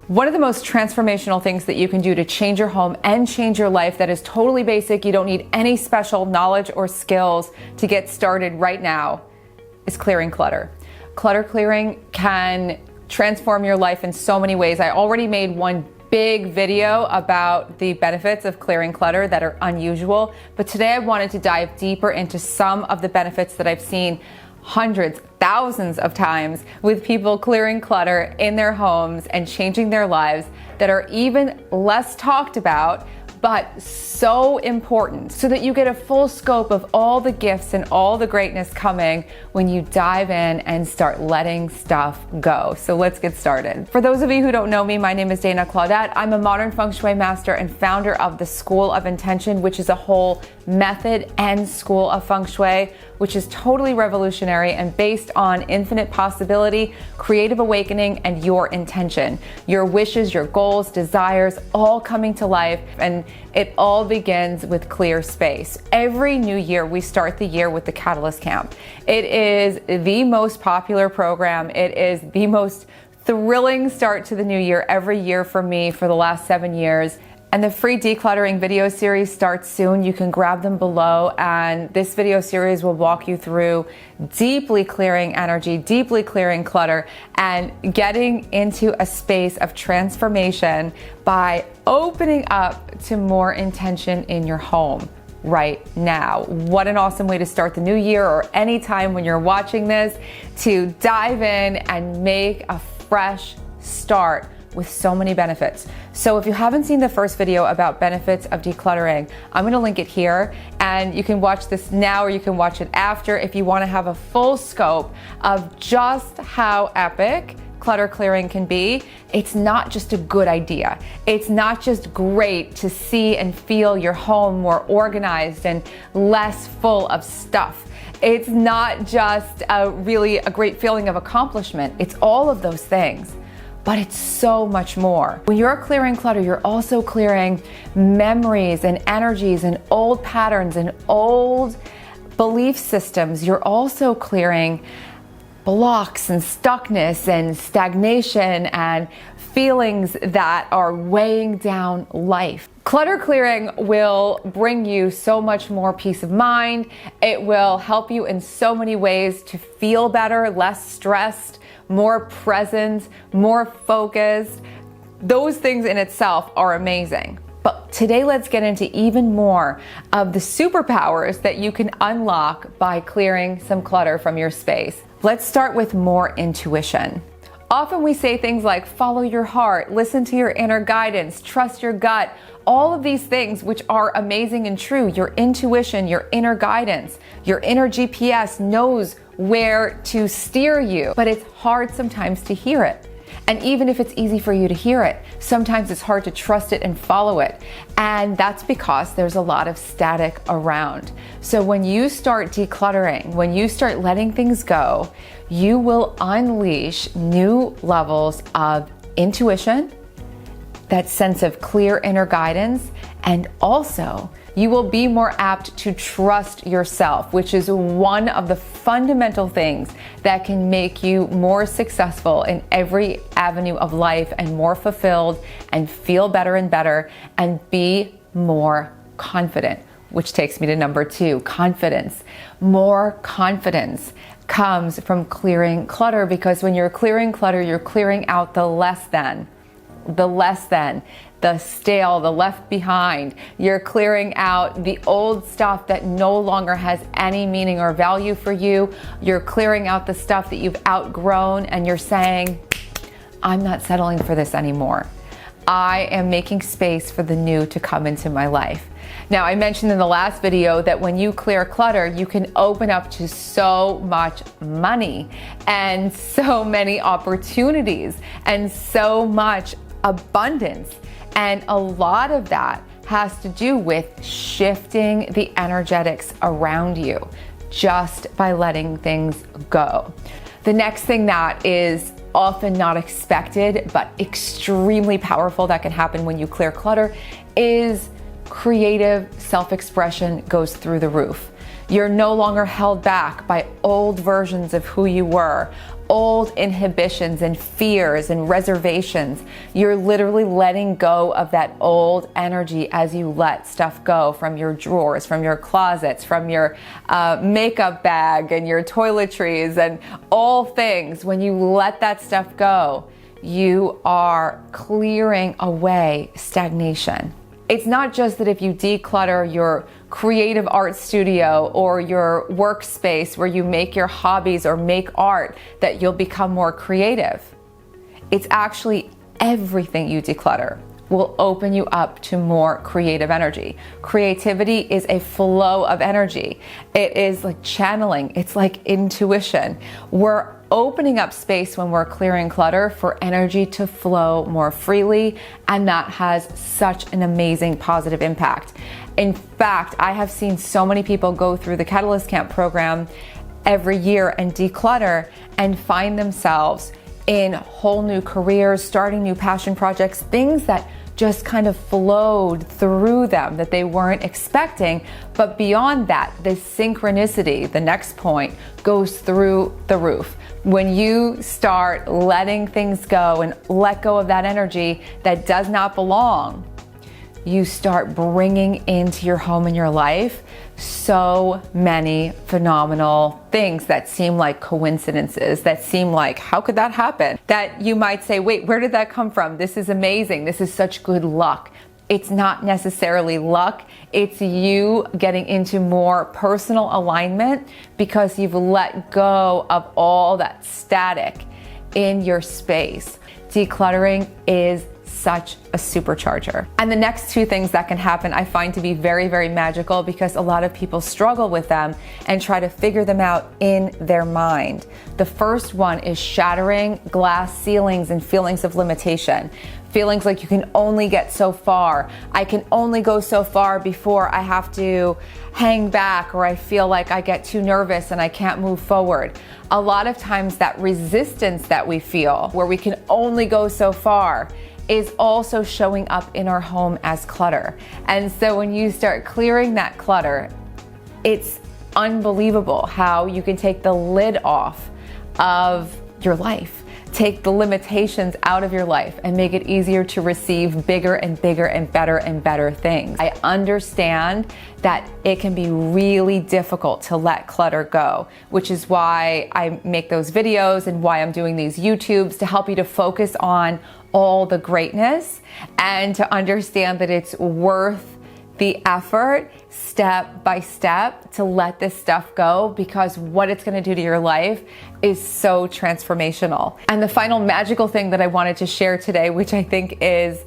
One of the most transformational things that you can do to change your home and change your life that is totally basic, you don't need any special knowledge or skills to get started right now, is clearing clutter. Clutter clearing can transform your life in so many ways. I already made one big video about the benefits of clearing clutter that are unusual, but today I wanted to dive deeper into some of the benefits that I've seen hundreds, thousands of times with people clearing clutter in their homes and changing their lives that are even less talked about, but so important, so that you get a full scope of all the gifts and all the greatness coming when you dive in and start letting stuff go. So let's get started. For those of you who don't know me, my name is Claudat. I'm a modern Feng Shui master and founder of the School of Intention, which is a whole method and school of Feng Shui, which is totally revolutionary and based on infinite possibility, creative awakening, and your intention. Your wishes, your goals, desires, all coming to life, and it all begins with clear space. Every new year, we start the year with the Catalyst Camp. It is the most popular program. It is the most thrilling start to the new year every year for me for the last 7 years. And the free decluttering video series starts soon. You can grab them below, and this video series will walk you through deeply clearing energy, deeply clearing clutter, and getting into a space of transformation by opening up to more intention in your home right now. What an awesome way to start the new year, or any time when you're watching this, to dive in and make a fresh start with so many benefits. So if you haven't seen the first video about benefits of decluttering, I'm going to link it here, and you can watch this now or you can watch it after if you want to have a full scope of just how epic clutter clearing can be. It's not just a good idea. It's not just great to see and feel your home more organized and less full of stuff. It's not just a great feeling of accomplishment. It's all of those things. But it's so much more. When you're clearing clutter, you're also clearing memories and energies and old patterns and old belief systems. You're also clearing blocks and stuckness and stagnation and feelings that are weighing down life. Clutter clearing will bring you so much more peace of mind. It will help you in so many ways to feel better, less stressed, more present, more focused. Those things in itself are amazing. But today, let's get into even more of the superpowers that you can unlock by clearing some clutter from your space. Let's start with more intuition. Often we say things like follow your heart, listen to your inner guidance, trust your gut, all of these things which are amazing and true. Your intuition, your inner guidance, your inner GPS knows where to steer you, but it's hard sometimes to hear it. And even if it's easy for you to hear it, sometimes it's hard to trust it and follow it. And that's because there's a lot of static around. So when you start decluttering, when you start letting things go, you will unleash new levels of intuition, that sense of clear inner guidance, and also you will be more apt to trust yourself, which is one of the fundamental things that can make you more successful in every avenue of life and more fulfilled and feel better and better and be more confident, which takes me to number 2, confidence. More confidence comes from clearing clutter, because when you're clearing clutter, you're clearing out the less than, the stale, the left behind. You're clearing out the old stuff that no longer has any meaning or value for you. You're clearing out the stuff that you've outgrown, and you're saying, I'm not settling for this anymore. I am making space for the new to come into my life. Now, I mentioned in the last video that when you clear clutter, you can open up to so much money and so many opportunities and so much abundance. And a lot of that has to do with shifting the energetics around you just by letting things go. The next thing that is often not expected but extremely powerful that can happen when you clear clutter is creative self-expression goes through the roof. You're no longer held back by old versions of who you were, old inhibitions and fears and reservations. You're literally letting go of that old energy as you let stuff go from your drawers, from your closets, from your makeup bag and your toiletries and all things. When you let that stuff go, you are clearing away stagnation. It's not just that if you declutter your creative art studio or your workspace where you make your hobbies or make art that you'll become more creative. It's actually everything you declutter will open you up to more creative energy. Creativity is a flow of energy. It is like channeling. It's like intuition. We're opening up space when we're clearing clutter for energy to flow more freely, and that has such an amazing positive impact. In fact, I have seen so many people go through the Catalyst Camp program every year and declutter and find themselves in whole new careers, starting new passion projects, things that just kind of flowed through them that they weren't expecting. But beyond that, the synchronicity, the next point, goes through the roof. When you start letting things go and let go of that energy that does not belong, you start bringing into your home and your life so many phenomenal things that seem like coincidences, that seem like, how could that happen? That you might say, wait, where did that come from? This is amazing. This is such good luck. It's not necessarily luck. It's you getting into more personal alignment because you've let go of all that static in your space. Decluttering is such a supercharger. And the next two things that can happen I find to be very, very magical because a lot of people struggle with them and try to figure them out in their mind. The first one is shattering glass ceilings and feelings of limitation. Feelings like you can only get so far. I can only go so far before I have to hang back, or I feel like I get too nervous and I can't move forward. A lot of times that resistance that we feel, where we can only go so far, is also showing up in our home as clutter. And so when you start clearing that clutter, it's unbelievable how you can take the lid off of your life, take the limitations out of your life, and make it easier to receive bigger and bigger and better things. I understand that it can be really difficult to let clutter go, which is why I make those videos and why I'm doing these YouTubes, to help you to focus on all the greatness and to understand that it's worth the effort step by step to let this stuff go, because what it's going to do to your life is so transformational. And the final magical thing that I wanted to share today, which I think is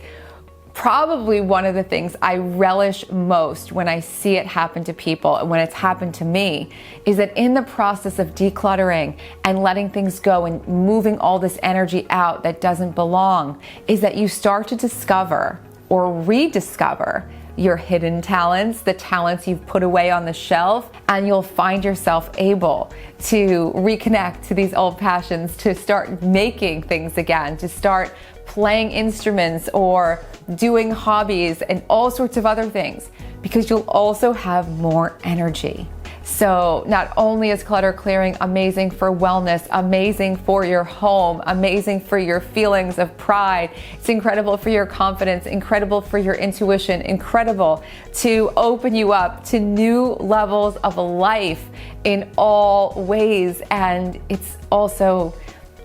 probably one of the things I relish most when I see it happen to people and when it's happened to me, is that in the process of decluttering and letting things go and moving all this energy out that doesn't belong, is that you start to discover or rediscover your hidden talents, the talents you've put away on the shelf, and you'll find yourself able to reconnect to these old passions, to start making things again, to start playing instruments or doing hobbies and all sorts of other things, because you'll also have more energy. So not only is clutter clearing amazing for wellness, amazing for your home, amazing for your feelings of pride, it's incredible for your confidence, incredible for your intuition, incredible to open you up to new levels of life in all ways. And it's also,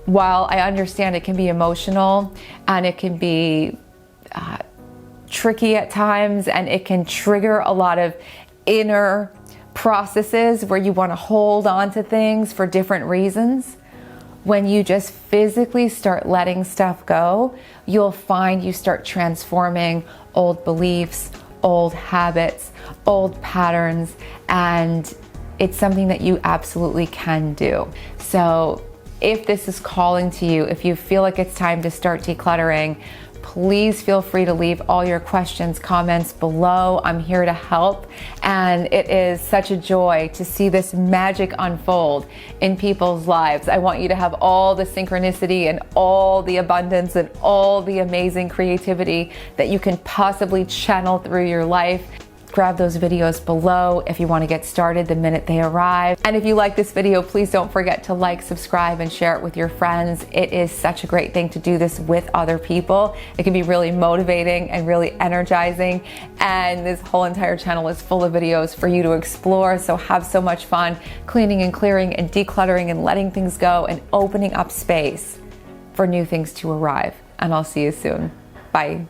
while I understand it can be emotional and it can be tricky at times, and it can trigger a lot of inner processes where you want to hold on to things for different reasons, when you just physically start letting stuff go, you'll find you start transforming old beliefs, old habits, old patterns, and it's something that you absolutely can do. So if this is calling to you, if you feel like it's time to start decluttering, please feel free to leave all your questions, comments below. I'm here to help. And it is such a joy to see this magic unfold in people's lives. I want you to have all the synchronicity and all the abundance and all the amazing creativity that you can possibly channel through your life. grab those videos below if you want to get started the minute they arrive. And if you like this video, please don't forget to like, subscribe, and share it with your friends. It is such a great thing to do this with other people. It can be really motivating and really energizing. And this whole entire channel is full of videos for you to explore. So have so much fun cleaning and clearing and decluttering and letting things go and opening up space for new things to arrive. And I'll see you soon. Bye.